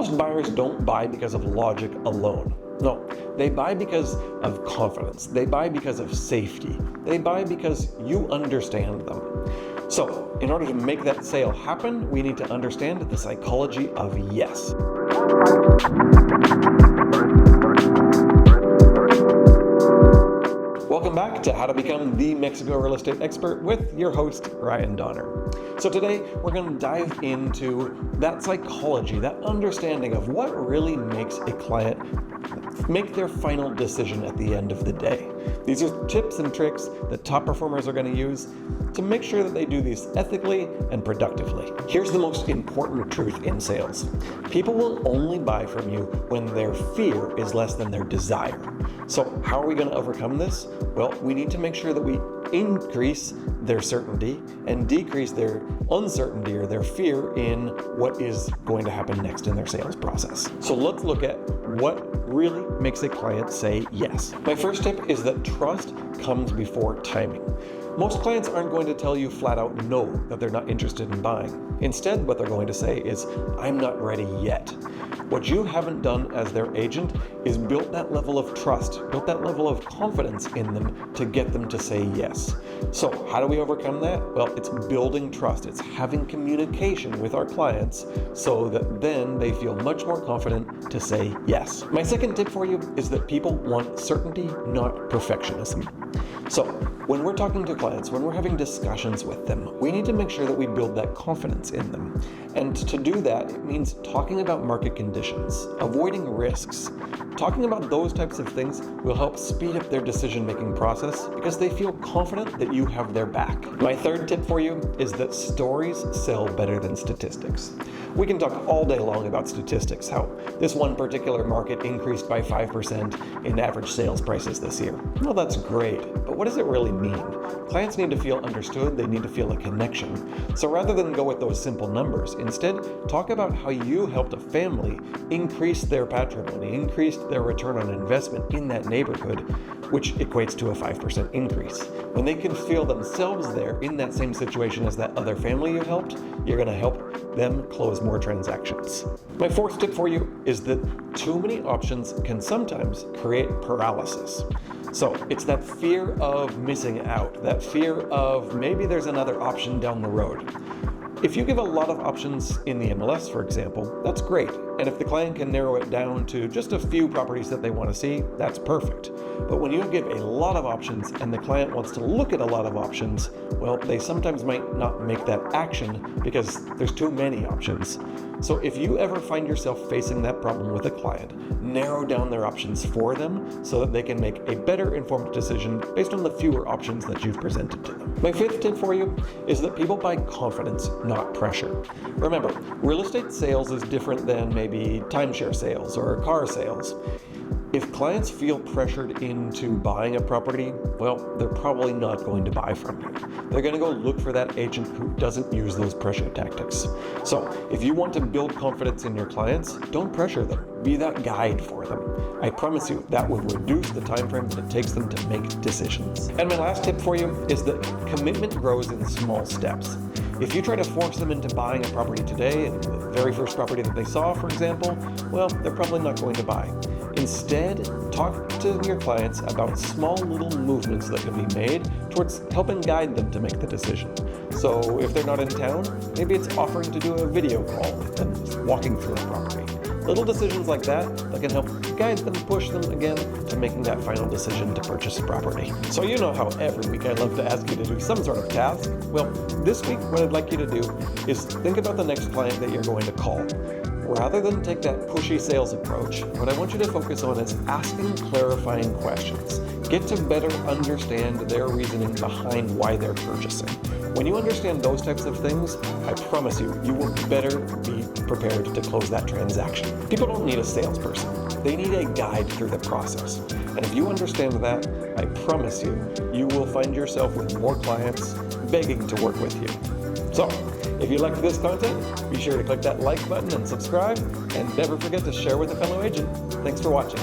Most buyers don't buy because of logic alone. No, they buy because of confidence. They buy because of safety. They buy because you understand them. So, in order to make that sale happen, we need to understand the psychology of yes. Welcome back to How to Become the Mexico Real Estate Expert with your host, Ryan Donner. So today, we're going to dive into that psychology, that understanding of what really makes a client make their final decision at the end of the day. These are tips and tricks that top performers are going to use to make sure that they do these ethically and productively. Here's the most important truth in sales. People will only buy from you when their fear is less than their desire. So how are we going to overcome this? Well, we need to make sure that we increase their certainty and decrease their uncertainty or their fear in what is going to happen next in their sales process. So let's look at what really makes a client say yes. My first tip is that trust comes before timing. Most clients aren't going to tell you flat out no that they're not interested in buying. Instead, what they're going to say is, I'm not ready yet. What you haven't done as their agent is built that level of trust, built that level of confidence in them to get them to say yes. So how do we overcome that? Well, it's building trust. It's having communication with our clients so that then they feel much more confident to say yes. My second tip for you is that people want certainty, not perfectionism. So when we're talking to clients, when we're having discussions with them, we need to make sure that we build that confidence in them. And to do that, it means talking about market conditions, avoiding risks. Talking about those types of things will help speed up their decision-making process because they feel confident that you have their back. My third tip for you is that stories sell better than statistics. We can talk all day long about statistics, how this one particular market increased by 5% in average sales prices this year. Well, that's great, but what does it really mean? Clients need to feel understood, they need to feel a connection. So rather than go with those simple numbers, instead talk about how you helped a family increase their patrimony, increased their return on investment in that neighborhood, which equates to a 5% increase. When they can feel themselves there in that same situation as that other family you helped, you're going to help them close more transactions. My fourth tip for you is that too many options can sometimes create paralysis. So it's that fear of missing out, that fear of maybe there's another option down the road. If you give a lot of options in the MLS, for example, that's great. And if the client can narrow it down to just a few properties that they want to see, that's perfect. But when you give a lot of options and the client wants to look at a lot of options, well, they sometimes might not make that action because there's too many options. So if you ever find yourself facing that problem with a client, narrow down their options for them so that they can make a better informed decision based on the fewer options that you've presented to them. My fifth tip for you is that people buy confidence, not pressure. Remember, real estate sales is different than maybe timeshare sales or car sales. If clients feel pressured into buying a property, well, they're probably not going to buy from you. They're going to go look for that agent who doesn't use those pressure tactics. So if you want to build confidence in your clients, don't pressure them. Be that guide for them. I promise you that will reduce the time frame that it takes them to make decisions. And my last tip for you is that commitment grows in small steps. If you try to force them into buying a property today, and the very first property that they saw, for example, well, they're probably not going to buy. Instead, talk to your clients about small little movements that can be made towards helping guide them to make the decision. So if they're not in town, maybe it's offering to do a video call with them, walking through a property. Little decisions like that can help guide them, push them again to making that final decision to purchase a property. So you know how every week I love to ask you to do some sort of task. Well, this week what I'd like you to do is think about the next client that you're going to call. Rather than take that pushy sales approach, what I want you to focus on is asking clarifying questions. Get to better understand their reasoning behind why they're purchasing. When you understand those types of things, I promise you, you will better be prepared to close that transaction. People don't need a salesperson. They need a guide through the process. And if you understand that, I promise you, you will find yourself with more clients begging to work with you. So, if you liked this content, be sure to click that like button and subscribe, and never forget to share with a fellow agent. Thanks for watching.